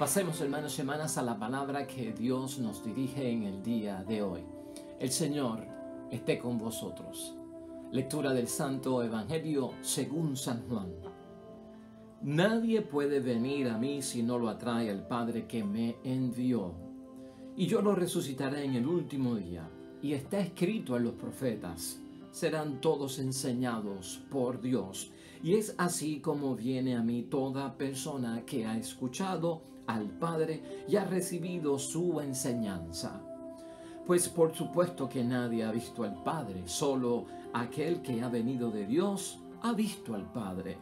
Pasemos, hermanos y hermanas, a la palabra que Dios nos dirige en el día de hoy. El Señor esté con vosotros. Lectura del Santo Evangelio según San Juan. Nadie puede venir a mí si no lo atrae el Padre que me envió. Y yo lo resucitaré en el último día. Y está escrito en los profetas: serán todos enseñados por Dios. Y es así como viene a mí toda persona que ha escuchado al Padre y ha recibido su enseñanza. Pues por supuesto que nadie ha visto al Padre, solo aquel que ha venido de Dios ha visto al Padre.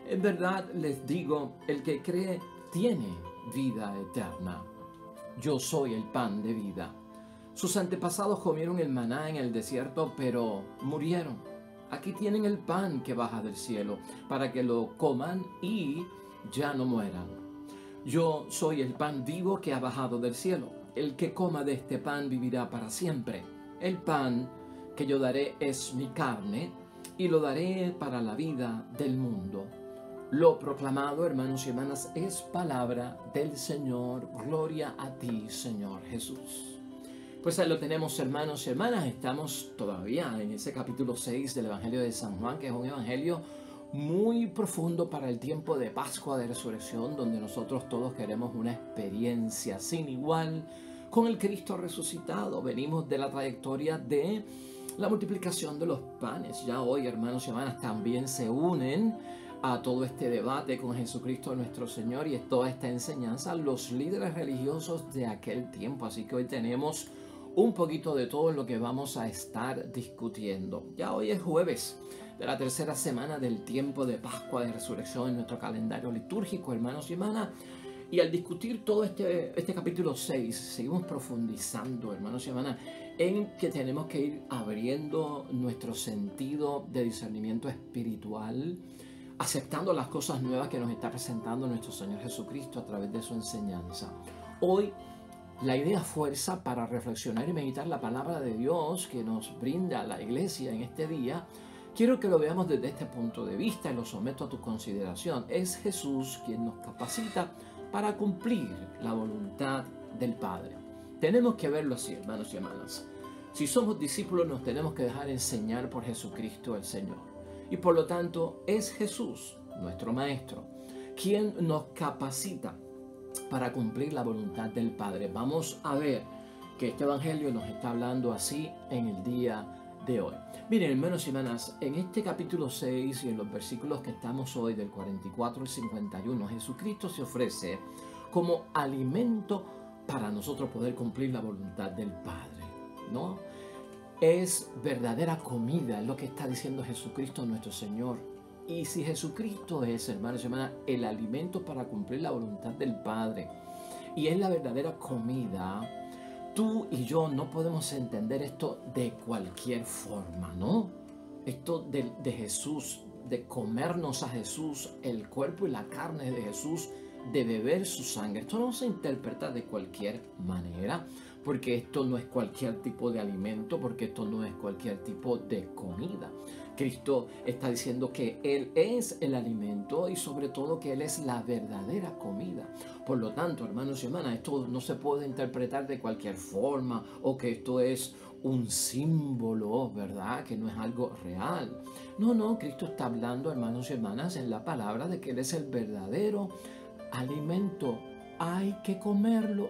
En verdad les digo, el que cree tiene vida eterna. Yo soy el pan de vida. Sus antepasados comieron el maná en el desierto, pero murieron. Aquí tienen el pan que baja del cielo, para que lo coman y ya no mueran. Yo soy el pan vivo que ha bajado del cielo. El que coma de este pan vivirá para siempre. El pan que yo daré es mi carne, y lo daré para la vida del mundo. Lo proclamado, hermanos y hermanas, es palabra del Señor. Gloria a ti, Señor Jesús. Pues ahí lo tenemos, hermanos y hermanas. Estamos todavía en ese capítulo 6 del Evangelio de San Juan, que es un evangelio muy profundo para el tiempo de Pascua de Resurrección, donde nosotros todos queremos una experiencia sin igual con el Cristo resucitado. Venimos de la trayectoria de la multiplicación de los panes. Ya hoy, hermanos y hermanas, también se unen a todo este debate con Jesucristo nuestro Señor y toda esta enseñanza los líderes religiosos de aquel tiempo. Así que hoy tenemos un poquito de todo lo que vamos a estar discutiendo. Ya hoy es jueves de la tercera semana del tiempo de Pascua de Resurrección en nuestro calendario litúrgico, hermanos y hermanas. Y al discutir todo este capítulo 6, seguimos profundizando, hermanos y hermanas, en que tenemos que ir abriendo nuestro sentido de discernimiento espiritual, aceptando las cosas nuevas que nos está presentando nuestro Señor Jesucristo a través de su enseñanza. Hoy, la idea fuerza para reflexionar y meditar la palabra de Dios que nos brinda la iglesia en este día. Quiero que lo veamos desde este punto de vista y lo someto a tu consideración. Es Jesús quien nos capacita para cumplir la voluntad del Padre. Tenemos que verlo así, hermanos y hermanas. Si somos discípulos, nos tenemos que dejar enseñar por Jesucristo el Señor. Y por lo tanto, es Jesús, nuestro Maestro, quien nos capacita para cumplir la voluntad del Padre. Vamos a ver que este evangelio nos está hablando así en el día de hoy. Miren, hermanos y hermanas, en este capítulo 6 y en los versículos que estamos hoy del 44 al 51, Jesucristo se ofrece como alimento para nosotros poder cumplir la voluntad del Padre, ¿no? Es verdadera comida, es lo que está diciendo Jesucristo nuestro Señor. Y si Jesucristo es, hermanos y hermanas, el alimento para cumplir la voluntad del Padre y es la verdadera comida, tú y yo no podemos entender esto de cualquier forma, ¿no? Esto de Jesús, de comernos a Jesús, el cuerpo y la carne de Jesús, de beber su sangre. Esto no se interpreta de cualquier manera, porque esto no es cualquier tipo de alimento, porque esto no es cualquier tipo de comida. Cristo está diciendo que Él es el alimento y sobre todo que Él es la verdadera comida. Por lo tanto, hermanos y hermanas, esto no se puede interpretar de cualquier forma o que esto es un símbolo, ¿verdad? Que no es algo real. No, Cristo está hablando, hermanos y hermanas, en la palabra de que Él es el verdadero alimento. Hay que comerlo.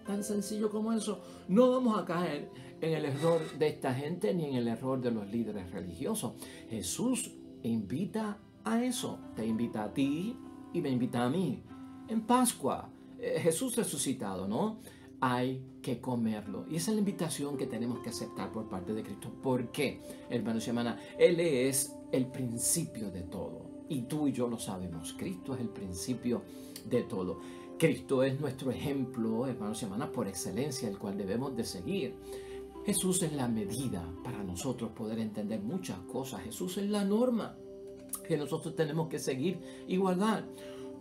Tan sencillo como eso. No vamos a caer en el error de esta gente ni en el error de los líderes religiosos. Jesús invita a eso. Te invita a ti y me invita a mí. En Pascua, Jesús resucitado, ¿no? Hay que comerlo. Y esa es la invitación que tenemos que aceptar por parte de Cristo. ¿Por qué, hermanos y hermanas? Él es el principio de todo. Y tú y yo lo sabemos. Cristo es el principio de todo. Cristo es nuestro ejemplo, hermanos y hermanas, por excelencia, el cual debemos de seguir. Jesús es la medida para nosotros poder entender muchas cosas. Jesús es la norma que nosotros tenemos que seguir y guardar.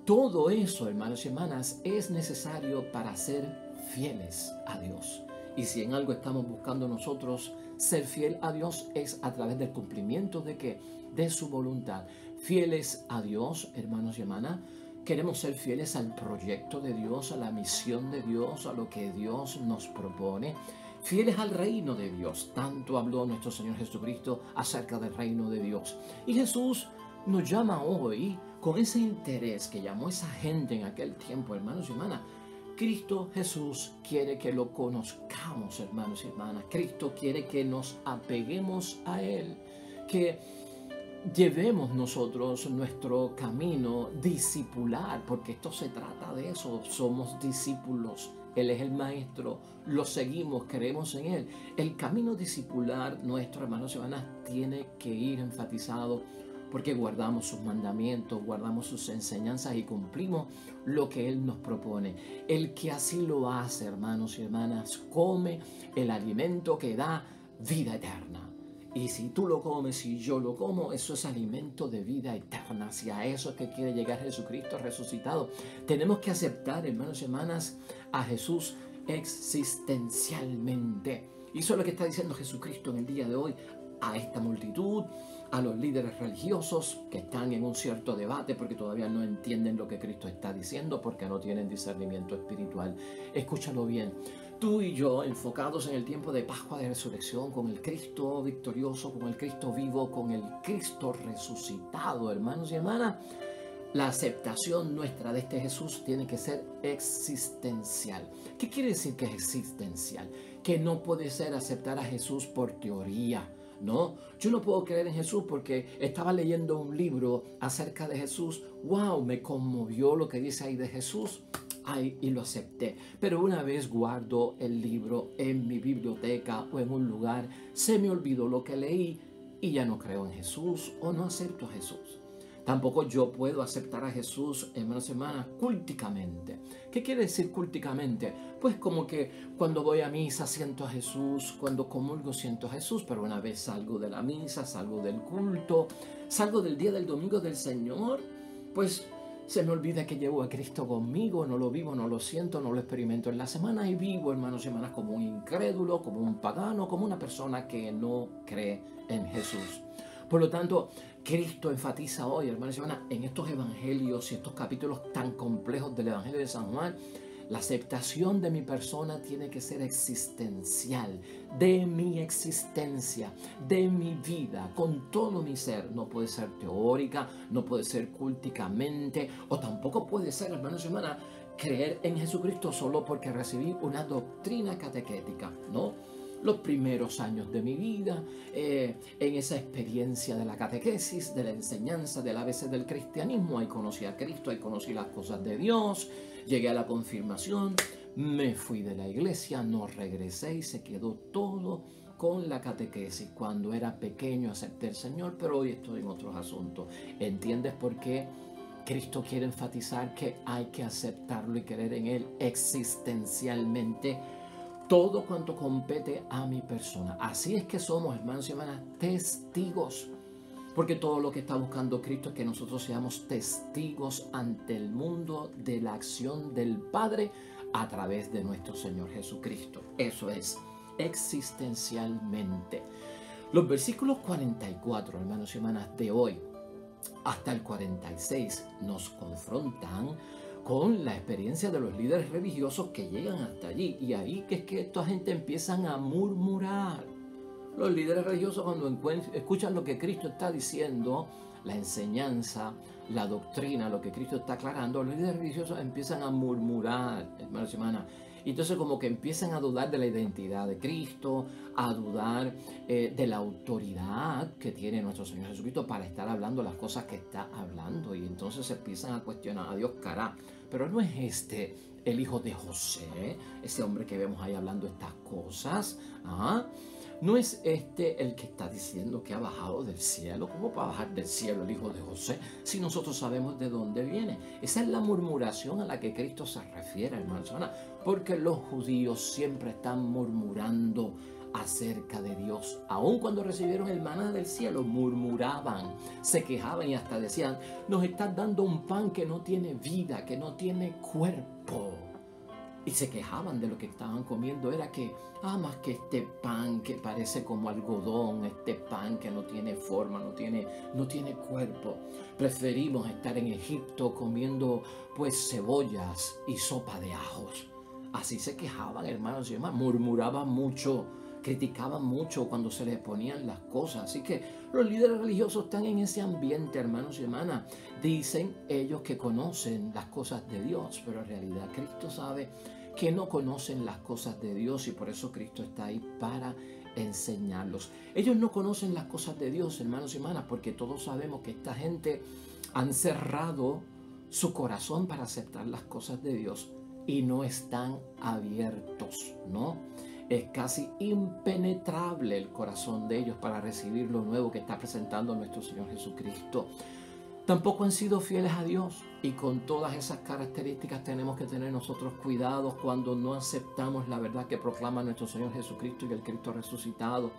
Todo eso, hermanos y hermanas, es necesario para ser fieles a Dios. Y si en algo estamos buscando nosotros ser fiel a Dios, es a través del cumplimiento de ¿qué? De su voluntad. Fieles a Dios, hermanos y hermanas, queremos ser fieles al proyecto de Dios, a la misión de Dios, a lo que Dios nos propone. Fieles al reino de Dios. Tanto habló nuestro Señor Jesucristo acerca del reino de Dios. Y Jesús nos llama hoy con ese interés que llamó esa gente en aquel tiempo, hermanos y hermanas. Cristo Jesús quiere que lo conozcamos, hermanos y hermanas. Cristo quiere que nos apeguemos a Él, que llevemos nosotros nuestro camino discipular, porque esto se trata de eso. Somos discípulos. Él es el maestro, lo seguimos, creemos en Él. El camino discipular nuestro, hermanos y hermanas, tiene que ir enfatizado porque guardamos sus mandamientos, guardamos sus enseñanzas y cumplimos lo que Él nos propone. El que así lo hace, hermanos y hermanas, come el alimento que da vida eterna. Y si tú lo comes, si yo lo como, eso es alimento de vida eterna. Hacia eso es que quiere llegar Jesucristo resucitado. Tenemos que aceptar, hermanos y hermanas, a Jesús existencialmente. Y eso es lo que está diciendo Jesucristo en el día de hoy a esta multitud, a los líderes religiosos que están en un cierto debate porque todavía no entienden lo que Cristo está diciendo, porque no tienen discernimiento espiritual. Escúchalo bien. Tú y yo, enfocados en el tiempo de Pascua de Resurrección, con el Cristo victorioso, con el Cristo vivo, con el Cristo resucitado, hermanos y hermanas, la aceptación nuestra de este Jesús tiene que ser existencial. ¿Qué quiere decir que es existencial? Que no puede ser aceptar a Jesús por teoría. No, yo no puedo creer en Jesús porque estaba leyendo un libro acerca de Jesús. ¡Wow! Me conmovió lo que dice ahí de Jesús. Ay, y lo acepté. Pero una vez guardo el libro en mi biblioteca o en un lugar, se me olvidó lo que leí y ya no creo en Jesús o no acepto a Jesús. Tampoco yo puedo aceptar a Jesús, hermanos y hermanas, culticamente. ¿Qué quiere decir culticamente? Pues como que cuando voy a misa siento a Jesús, cuando comulgo siento a Jesús, pero una vez salgo de la misa, salgo del culto, salgo del día del domingo del Señor, pues se me olvida que llevo a Cristo conmigo, no lo vivo, no lo siento, no lo experimento en la semana y vivo, hermanos y hermanas, como un incrédulo, como un pagano, como una persona que no cree en Jesús. Por lo tanto, Cristo enfatiza hoy, hermanos y hermanas, en estos evangelios y estos capítulos tan complejos del Evangelio de San Juan, la aceptación de mi persona tiene que ser existencial, de mi existencia, de mi vida, con todo mi ser. No puede ser teórica, no puede ser culticamente, o tampoco puede ser, hermanos y hermanas, creer en Jesucristo solo porque recibí una doctrina catequética, ¿no? Los primeros años de mi vida, en esa experiencia de la catequesis, de la enseñanza del ABC del cristianismo, ahí conocí a Cristo, ahí conocí las cosas de Dios, llegué a la confirmación, me fui de la iglesia, no regresé y se quedó todo con la catequesis. Cuando era pequeño acepté al Señor, pero hoy estoy en otros asuntos. ¿Entiendes por qué Cristo quiere enfatizar que hay que aceptarlo y creer en Él existencialmente? Todo cuanto compete a mi persona. Así es que somos, hermanos y hermanas, testigos. Porque todo lo que está buscando Cristo es que nosotros seamos testigos ante el mundo de la acción del Padre a través de nuestro Señor Jesucristo. Eso es, existencialmente. Los versículos 44, hermanos y hermanas, de hoy hasta el 46 nos confrontan con la experiencia de los líderes religiosos que llegan hasta allí. Y ahí que es que esta gente empiezan a murmurar. Los líderes religiosos, cuando escuchan lo que Cristo está diciendo, la enseñanza, la doctrina, lo que Cristo está aclarando, los líderes religiosos empiezan a murmurar, hermanos y hermanas. Y entonces como que empiezan a dudar de la identidad de Cristo, a dudar de la autoridad que tiene nuestro Señor Jesucristo para estar hablando las cosas que está hablando. Y entonces se empiezan a cuestionar a Dios, cará, pero no es este el hijo de José, ese hombre que vemos ahí hablando estas cosas. ¿Ah? ¿No es este el que está diciendo que ha bajado del cielo? ¿Cómo va a bajar del cielo el hijo de José si nosotros sabemos de dónde viene? Esa es la murmuración a la que Cristo se refiere, hermanos, porque los judíos siempre están murmurando acerca de Dios. Aun cuando recibieron el maná del cielo, murmuraban, se quejaban y hasta decían, nos estás dando un pan que no tiene vida, que no tiene cuerpo. y se quejaban de lo que estaban comiendo. Era que, más que este pan que parece como algodón, este pan que no tiene forma, no tiene cuerpo. Preferimos estar en Egipto comiendo pues cebollas y sopa de ajos. Así se quejaban, hermanos y hermanas, murmuraban mucho, criticaban mucho cuando se les ponían las cosas. Así que los líderes religiosos están en ese ambiente, hermanos y hermanas. Dicen ellos que conocen las cosas de Dios, pero en realidad Cristo sabe que no conocen las cosas de Dios, y por eso Cristo está ahí para enseñarlos. Ellos no conocen las cosas de Dios, hermanos y hermanas, porque todos sabemos que esta gente han cerrado su corazón para aceptar las cosas de Dios y no están abiertos, ¿no? Es casi impenetrable el corazón de ellos para recibir lo nuevo que está presentando nuestro Señor Jesucristo. Tampoco han sido fieles a Dios, y con todas esas características tenemos que tener nosotros cuidados cuando no aceptamos la verdad que proclama nuestro Señor Jesucristo y el Cristo resucitado.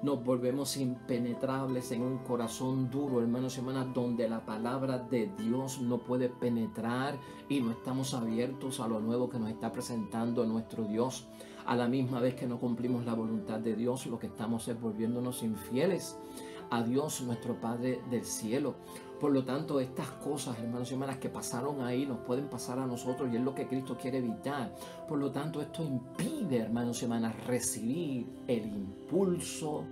Nos volvemos impenetrables en un corazón duro, hermanos y hermanas, donde la palabra de Dios no puede penetrar y no estamos abiertos a lo nuevo que nos está presentando nuestro Dios. A la misma vez que no cumplimos la voluntad de Dios, lo que estamos es volviéndonos infieles a Dios, nuestro Padre del cielo. Por lo tanto, estas cosas, hermanos y hermanas, que pasaron ahí, nos pueden pasar a nosotros, y es lo que Cristo quiere evitar. Por lo tanto, esto impide, hermanos y hermanas, recibir el impulso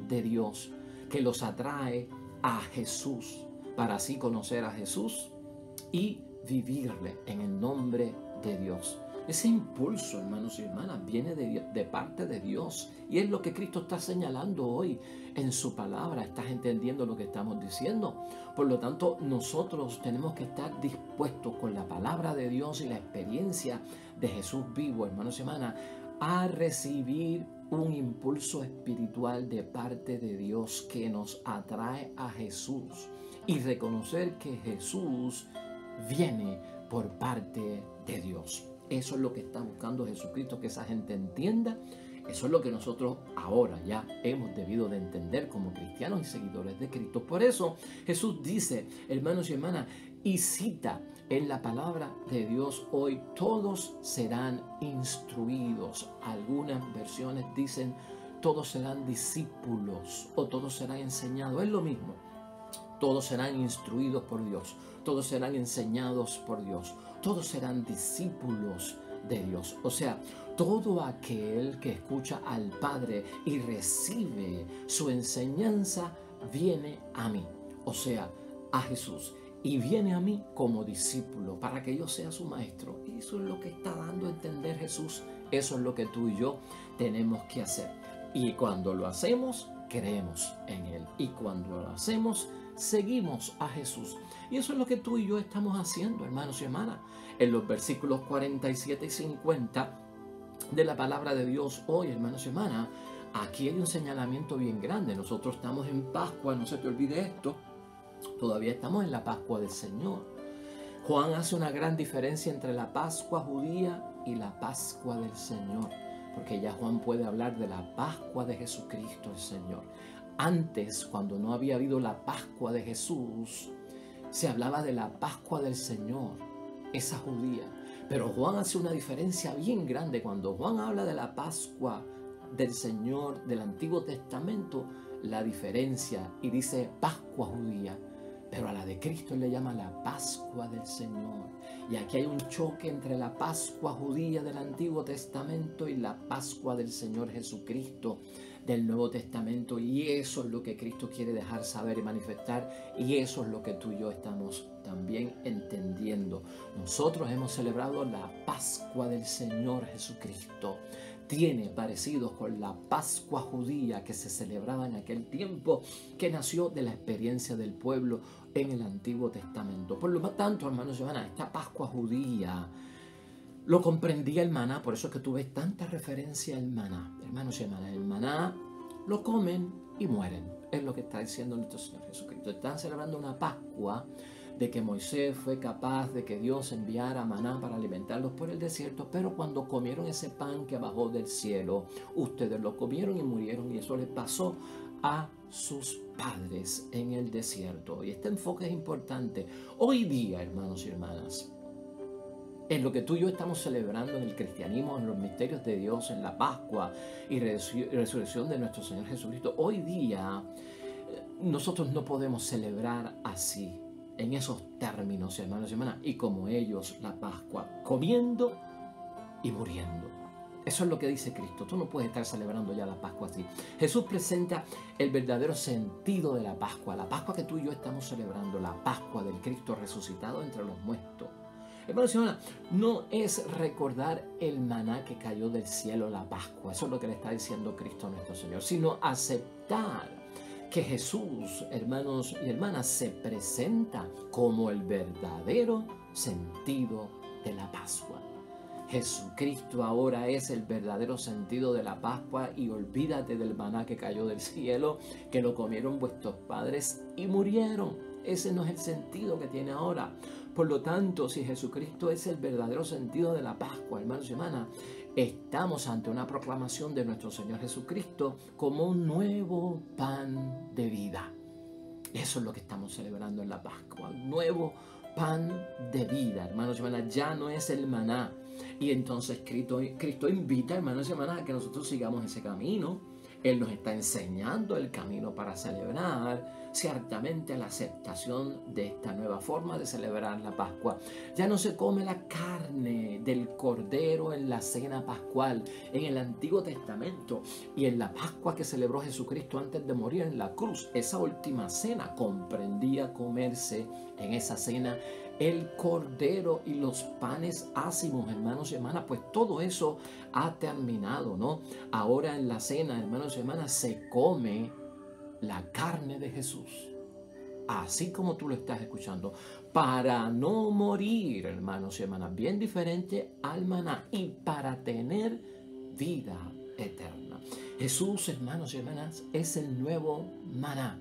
de Dios que los atrae a Jesús, para así conocer a Jesús y vivirle en el nombre de Dios. Ese impulso, hermanos y hermanas, viene de parte de Dios, y es lo que Cristo está señalando hoy en su palabra. ¿Estás entendiendo lo que estamos diciendo? Por lo tanto, nosotros tenemos que estar dispuestos con la palabra de Dios y la experiencia de Jesús vivo, hermanos y hermanas, a recibir un impulso espiritual de parte de Dios que nos atrae a Jesús, y reconocer que Jesús viene por parte de Dios. Eso es lo que está buscando Jesucristo, que esa gente entienda. Eso es lo que nosotros ahora ya hemos debido de entender como cristianos y seguidores de Cristo. Por eso Jesús dice, hermanos y hermanas, y cita en la palabra de Dios hoy: todos serán instruidos. Algunas versiones dicen todos serán discípulos o todos serán enseñados. Es lo mismo. Todos serán instruidos por Dios, todos serán enseñados por Dios, todos serán discípulos de Dios. O sea, todo aquel que escucha al Padre y recibe su enseñanza viene a mí, o sea, a Jesús, y viene a mí como discípulo para que yo sea su maestro. Y eso es lo que está dando a entender Jesús. Eso es lo que tú y yo tenemos que hacer. Y cuando lo hacemos, creemos en Él. Y cuando lo hacemos, seguimos a Jesús. Y eso es lo que tú y yo estamos haciendo, hermanos y hermanas. En los versículos 47 y 50 de la palabra de Dios hoy, hermanos y hermanas, aquí hay un señalamiento bien grande. Nosotros estamos en Pascua, no se te olvide esto. Todavía estamos en la Pascua del Señor. Juan hace una gran diferencia entre la Pascua judía y la Pascua del Señor, porque ya Juan puede hablar de la Pascua de Jesucristo el Señor. Antes, cuando no había habido la Pascua de Jesús, se hablaba de la Pascua del Señor, esa judía. Pero Juan hace una diferencia bien grande. Cuando Juan habla de la Pascua del Señor del Antiguo Testamento, la diferencia, y dice Pascua judía, pero a la de Cristo le llama la Pascua del Señor. Y aquí hay un choque entre la Pascua judía del Antiguo Testamento y la Pascua del Señor Jesucristo del Nuevo Testamento. Y eso es lo que Cristo quiere dejar saber y manifestar. Y eso es lo que tú y yo estamos también entendiendo. Nosotros hemos celebrado la Pascua del Señor Jesucristo. Tiene parecidos con la Pascua judía que se celebraba en aquel tiempo, que nació de la experiencia del pueblo en el Antiguo Testamento. Por lo tanto, hermanos y hermanas, esta Pascua judía lo comprendía el maná. Por eso es que tú ves tanta referencia al maná. Hermanos y hermanas, el maná lo comen y mueren. Es lo que está diciendo nuestro Señor Jesucristo. Están celebrando una Pascua de que Moisés fue capaz de que Dios enviara maná para alimentarlos por el desierto, pero cuando comieron ese pan que bajó del cielo, ustedes lo comieron y murieron, y eso les pasó a sus padres en el desierto. Y este enfoque es importante. Hoy día, hermanos y hermanas, en lo que tú y yo estamos celebrando en el cristianismo, en los misterios de Dios, en la Pascua y resurrección de nuestro Señor Jesucristo, hoy día nosotros no podemos celebrar así, en esos términos, hermanos y hermanas, y como ellos la Pascua, comiendo y muriendo. Eso es lo que dice Cristo. Tú no puedes estar celebrando ya la Pascua así. Jesús presenta el verdadero sentido de la Pascua que tú y yo estamos celebrando, la Pascua del Cristo resucitado entre los muertos. Hermanos y hermanas, no es recordar el maná que cayó del cielo, la Pascua, eso es lo que le está diciendo Cristo a nuestro Señor, sino aceptar que Jesús, hermanos y hermanas, se presenta como el verdadero sentido de la Pascua. Jesucristo ahora es el verdadero sentido de la Pascua y olvídate del maná que cayó del cielo, que lo comieron vuestros padres y murieron. Ese no es el sentido que tiene ahora. Por lo tanto, si Jesucristo es el verdadero sentido de la Pascua, hermanos y hermanas, estamos ante una proclamación de nuestro Señor Jesucristo como un nuevo pan de vida. Eso es lo que estamos celebrando en la Pascua, un nuevo pan de vida, hermanos y hermanas. Ya no es el maná. Y entonces Cristo invita, hermanos y hermanas, a que nosotros sigamos ese camino. Él nos está enseñando el camino para celebrar ciertamente la aceptación de esta nueva forma de celebrar la Pascua. Ya no se come la carne del cordero en la cena pascual en el Antiguo Testamento y en la Pascua que celebró Jesucristo antes de morir en la cruz. Esa última cena comprendía comerse en esa cena el cordero y los panes ácimos, hermanos y hermanas, pues todo eso ha terminado, ¿no? Ahora en la cena, hermanos y hermanas, se come la carne de Jesús, así como tú lo estás escuchando, para no morir, hermanos y hermanas, bien diferente al maná y para tener vida eterna. Jesús, hermanos y hermanas, es el nuevo maná.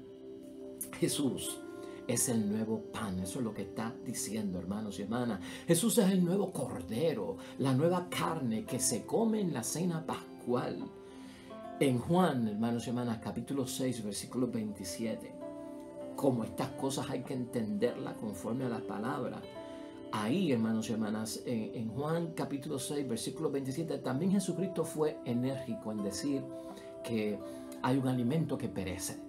Jesús es el nuevo pan, eso es lo que está diciendo, hermanos y hermanas. Jesús es el nuevo cordero, la nueva carne que se come en la cena pascual. En Juan, hermanos y hermanas, capítulo 6, versículo 27, como estas cosas hay que entenderlas conforme a la palabra. Ahí, hermanos y hermanas, en Juan capítulo 6, versículo 27, también Jesucristo fue enérgico en decir que hay un alimento que perece.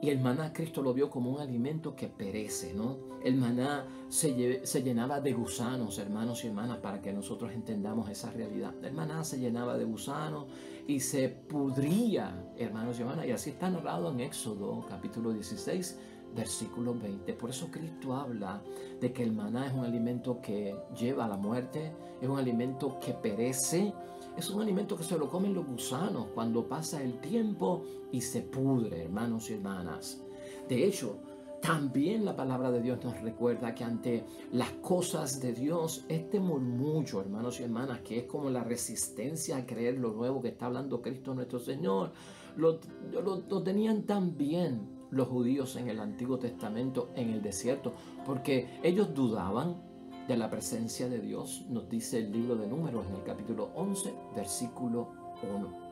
Y el maná Cristo lo vio como un alimento que perece, ¿no? El maná se llenaba de gusanos, hermanos y hermanas, para que nosotros entendamos esa realidad. El maná se llenaba de gusanos y se pudría, hermanos y hermanas. Y así está narrado en Éxodo, capítulo 16, versículo 20. Por eso Cristo habla de que el maná es un alimento que lleva a la muerte, es un alimento que perece. Es un alimento que se lo comen los gusanos cuando pasa el tiempo y se pudre, hermanos y hermanas. De hecho, también la palabra de Dios nos recuerda que ante las cosas de Dios, este murmullo, hermanos y hermanas, que es como la resistencia a creer lo nuevo que está hablando Cristo nuestro Señor, lo tenían también los judíos en el Antiguo Testamento, en el desierto, porque ellos dudaban de la presencia de Dios, nos dice el libro de Números en el capítulo 11, versículo 1.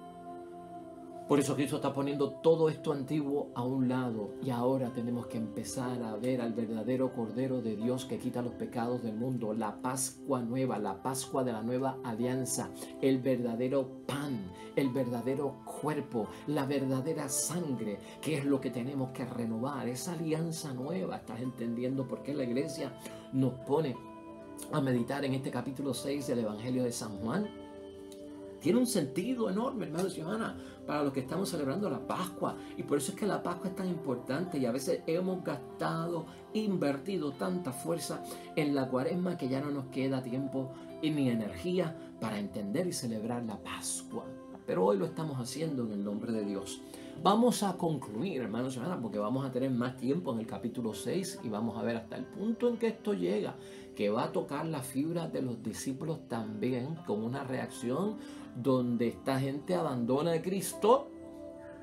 Por eso Cristo está poniendo todo esto antiguo a un lado y ahora tenemos que empezar a ver al verdadero Cordero de Dios que quita los pecados del mundo, la Pascua nueva, la Pascua de la nueva alianza, el verdadero pan, el verdadero cuerpo, la verdadera sangre, que es lo que tenemos que renovar, esa alianza nueva. ¿Estás entendiendo por qué la iglesia nos pone a meditar en este capítulo 6 del Evangelio de San Juan? Tiene un sentido enorme, hermanos y hermanas, para los que estamos celebrando la Pascua. Y por eso es que la Pascua es tan importante. Y a veces hemos invertido tanta fuerza en la Cuaresma que ya no nos queda tiempo ni energía para entender y celebrar la Pascua. Pero hoy lo estamos haciendo en el nombre de Dios. Vamos a concluir, hermanos y hermanas, porque vamos a tener más tiempo en el capítulo 6 y vamos a ver hasta el punto en que esto llega, que va a tocar la fibra de los discípulos también, con una reacción donde esta gente abandona a Cristo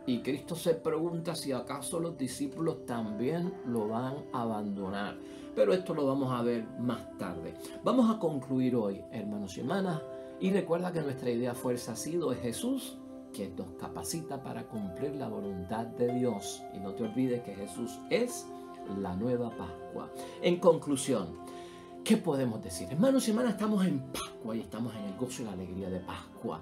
y Cristo se pregunta si acaso los discípulos también lo van a abandonar. Pero esto lo vamos a ver más tarde. Vamos a concluir hoy, hermanos y hermanas, y recuerda que nuestra idea fuerza ha sido es Jesús, que nos capacita para cumplir la voluntad de Dios. Y no te olvides que Jesús es la nueva Pascua. En conclusión, ¿Qué podemos decir? Hermanos y hermanas, estamos en Pascua y estamos en el gozo y la alegría de Pascua.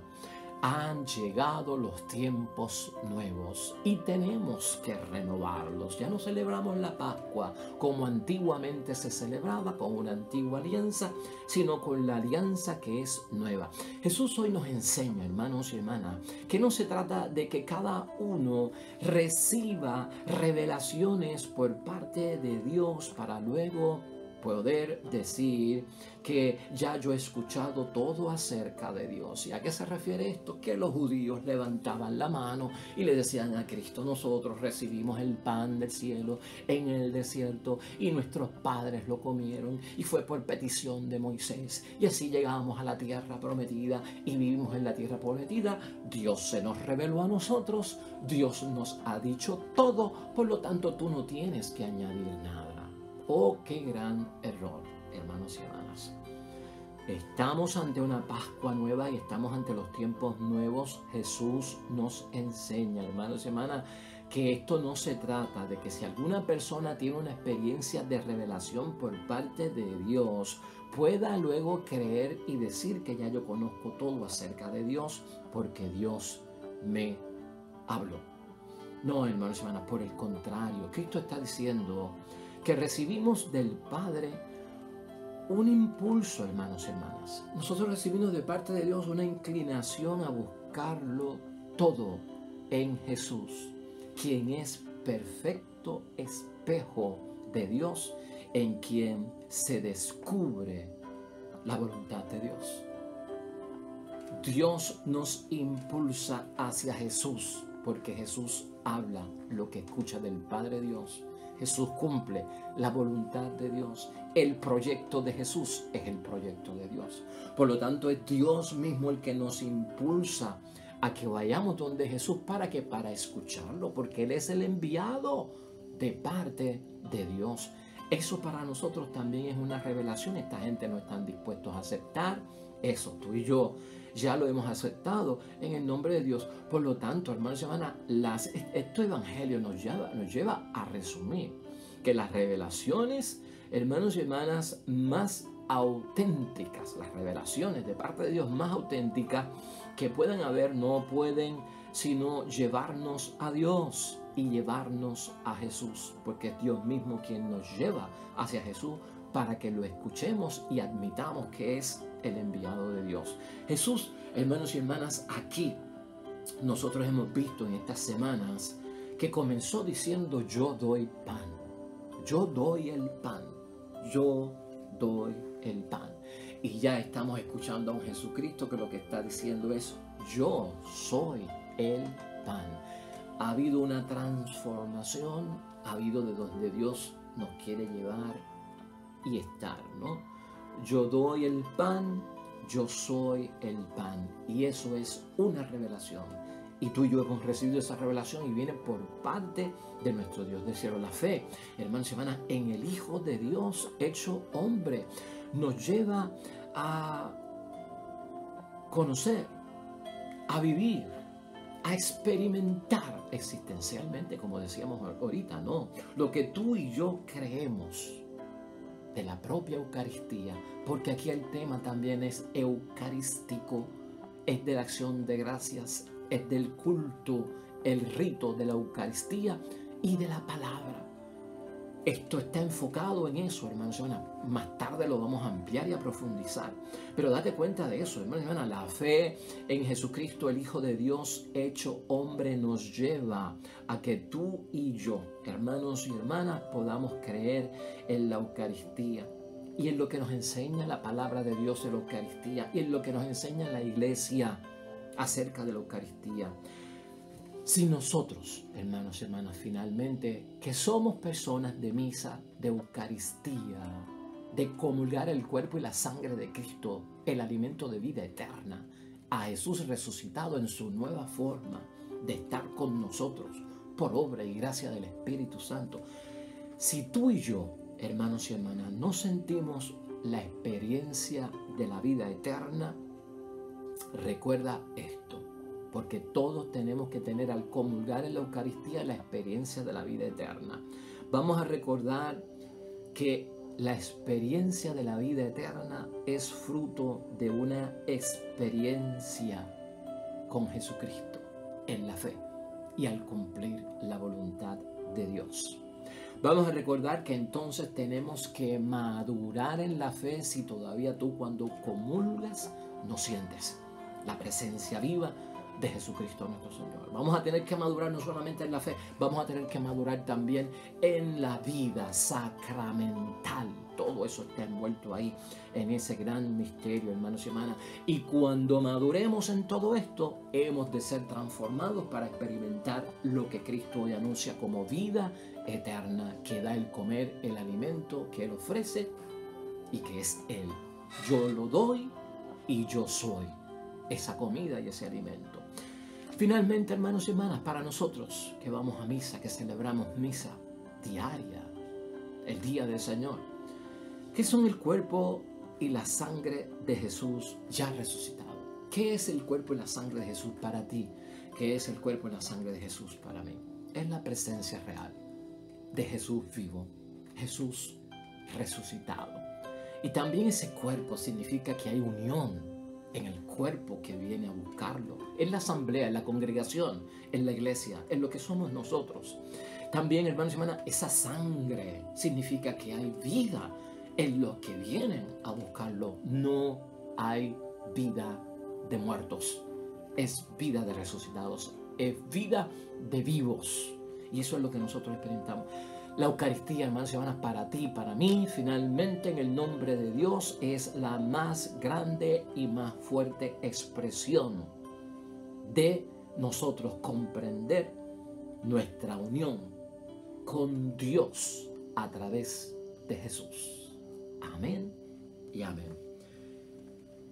Han llegado los tiempos nuevos y tenemos que renovarlos. Ya no celebramos la Pascua como antiguamente se celebraba con una antigua alianza, sino con la alianza que es nueva. Jesús hoy nos enseña, hermanos y hermanas, que no se trata de que cada uno reciba revelaciones por parte de Dios para luego poder decir que ya yo he escuchado todo acerca de Dios. ¿Y a qué se refiere esto? Que los judíos levantaban la mano y le decían a Cristo: nosotros recibimos el pan del cielo en el desierto y nuestros padres lo comieron y fue por petición de Moisés, y así llegamos a la tierra prometida y vivimos en la tierra prometida. Dios se nos reveló a nosotros, Dios nos ha dicho todo, por lo tanto tú no tienes que añadir nada. Oh, qué gran error, hermanos y hermanas. Estamos ante una Pascua nueva y estamos ante los tiempos nuevos. Jesús nos enseña, hermanos y hermanas, que esto no se trata de que si alguna persona tiene una experiencia de revelación por parte de Dios, pueda luego creer y decir que ya yo conozco todo acerca de Dios porque Dios me habló. No, hermanos y hermanas, por el contrario, Cristo está diciendo que recibimos del Padre un impulso, hermanos y hermanas. Nosotros recibimos de parte de Dios una inclinación a buscarlo todo en Jesús, quien es perfecto espejo de Dios, en quien se descubre la voluntad de Dios. Dios nos impulsa hacia Jesús, porque Jesús habla lo que escucha del Padre Dios. Jesús cumple la voluntad de Dios. El proyecto de Jesús es el proyecto de Dios. Por lo tanto, es Dios mismo el que nos impulsa a que vayamos donde Jesús. ¿Para qué? Para escucharlo, porque Él es el enviado de parte de Dios. Eso para nosotros también es una revelación. Esta gente no están dispuestos a aceptar eso. Tú y yo ya lo hemos aceptado en el nombre de Dios. Por lo tanto, hermanos y hermanas, este evangelio nos lleva a resumir que las revelaciones, hermanos y hermanas, más auténticas, las revelaciones de parte de Dios más auténticas que puedan haber, no pueden sino llevarnos a Dios y llevarnos a Jesús, porque es Dios mismo quien nos lleva hacia Jesús para que lo escuchemos y admitamos que es el enviado de Dios. Jesús, hermanos y hermanas, aquí nosotros hemos visto en estas semanas que comenzó diciendo: yo doy pan, yo doy el pan, yo doy el pan. Y ya estamos escuchando a un Jesucristo que lo que está diciendo es: yo soy el pan. Ha habido una transformación, ha habido de donde Dios nos quiere llevar y estar, ¿no? Yo doy el pan, yo soy el pan. Y eso es una revelación. Y tú y yo hemos recibido esa revelación y viene por parte de nuestro Dios del cielo. La fe, hermanos y hermanas, en el Hijo de Dios hecho hombre, nos lleva a conocer, a vivir, a experimentar existencialmente, como decíamos ahorita, ¿no? Lo que tú y yo creemos de la propia Eucaristía, porque aquí el tema también es eucarístico, es de la acción de gracias, es del culto, el rito de la Eucaristía y de la palabra. Esto está enfocado en eso, hermanos y hermanas. Más tarde lo vamos a ampliar y a profundizar. Pero date cuenta de eso, hermanos y hermanas. La fe en Jesucristo, el Hijo de Dios hecho hombre, nos lleva a que tú y yo, hermanos y hermanas, podamos creer en la Eucaristía y en lo que nos enseña la palabra de Dios en la Eucaristía y en lo que nos enseña la Iglesia acerca de la Eucaristía. Si nosotros, hermanos y hermanas, finalmente, que somos personas de misa, de Eucaristía, de comulgar el cuerpo y la sangre de Cristo, el alimento de vida eterna, a Jesús resucitado en su nueva forma de estar con nosotros por obra y gracia del Espíritu Santo, si tú y yo, hermanos y hermanas, no sentimos la experiencia de la vida eterna, recuerda esto. Porque todos tenemos que tener al comulgar en la Eucaristía la experiencia de la vida eterna. Vamos a recordar que la experiencia de la vida eterna es fruto de una experiencia con Jesucristo en la fe y al cumplir la voluntad de Dios. Vamos a recordar que entonces tenemos que madurar en la fe si todavía tú cuando comulgas no sientes la presencia viva de Jesucristo nuestro Señor. Vamos a tener que madurar no solamente en la fe, vamos a tener que madurar también en la vida sacramental. Todo eso está envuelto ahí en ese gran misterio, hermanos y hermanas. Y cuando maduremos en todo esto, hemos de ser transformados para experimentar lo que Cristo hoy anuncia como vida eterna, que da el comer, el alimento que Él ofrece y que es Él. Yo lo doy y yo soy esa comida y ese alimento. Finalmente, hermanos y hermanas, para nosotros que vamos a misa, que celebramos misa diaria, el día del Señor, ¿qué son el cuerpo y la sangre de Jesús ya resucitado? ¿Qué es el cuerpo y la sangre de Jesús para ti? ¿Qué es el cuerpo y la sangre de Jesús para mí? Es la presencia real de Jesús vivo, Jesús resucitado. Y también ese cuerpo significa que hay unión en el cuerpo que viene a buscarlo, en la asamblea, en la congregación, en la iglesia, en lo que somos nosotros. También, hermanos y hermanas, esa sangre significa que hay vida en los que vienen a buscarlo. No hay vida de muertos, es vida de resucitados, es vida de vivos. Y eso es lo que nosotros experimentamos. La Eucaristía, hermanos y hermanas, para ti, para mí, finalmente en el nombre de Dios, es la más grande y más fuerte expresión de nosotros comprender nuestra unión con Dios a través de Jesús. Amén y amén.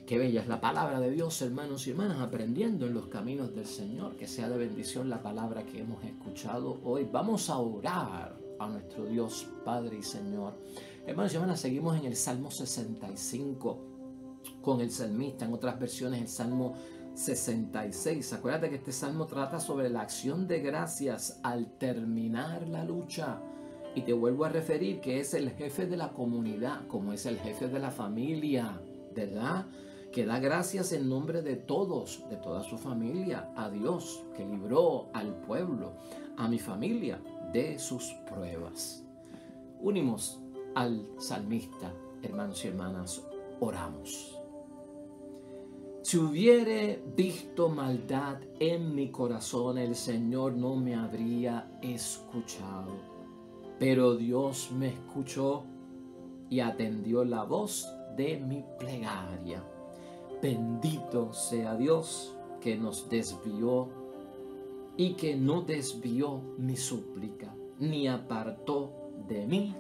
Qué bella es la palabra de Dios, hermanos y hermanas, aprendiendo en los caminos del Señor. Que sea de bendición la palabra que hemos escuchado hoy. Vamos a orar a nuestro Dios, Padre y Señor. Hermanos y hermanas, seguimos en el Salmo 65 con el salmista, en otras versiones el Salmo 66. Acuérdate que este salmo trata sobre la acción de gracias al terminar la lucha. Y te vuelvo a referir que es el jefe de la comunidad, como es el jefe de la familia, ¿verdad? Que da gracias en nombre de todos, de toda su familia, a Dios que libró al pueblo, a mi familia, de sus pruebas. Unimos al salmista, hermanos y hermanas, oramos. Si hubiere visto maldad en mi corazón, el Señor no me habría escuchado. Pero Dios me escuchó y atendió la voz de mi plegaria. Bendito sea Dios que nos desvió y que no desvió mi súplica, ni apartó de mí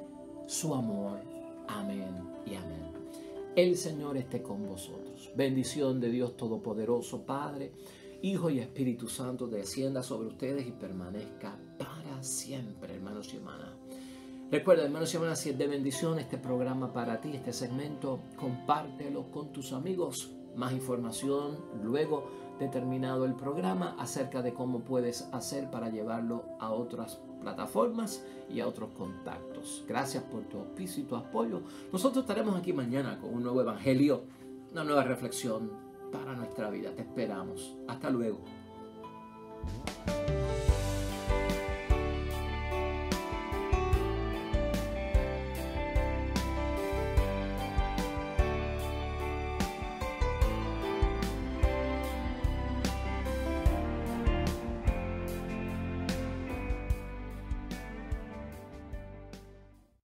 su amor. Amén y amén. El Señor esté con vosotros. Bendición de Dios Todopoderoso, Padre, Hijo y Espíritu Santo, descienda sobre ustedes y permanezca para siempre, hermanos y hermanas. Recuerda, hermanos y hermanas, si es de bendición este programa para ti, este segmento, compártelo con tus amigos. Más información luego de terminado el programa acerca de cómo puedes hacer para llevarlo a otras plataformas y a otros contactos. Gracias por tu auspicio y tu apoyo. Nosotros estaremos aquí mañana con un nuevo evangelio, una nueva reflexión para nuestra vida. Te esperamos. Hasta luego.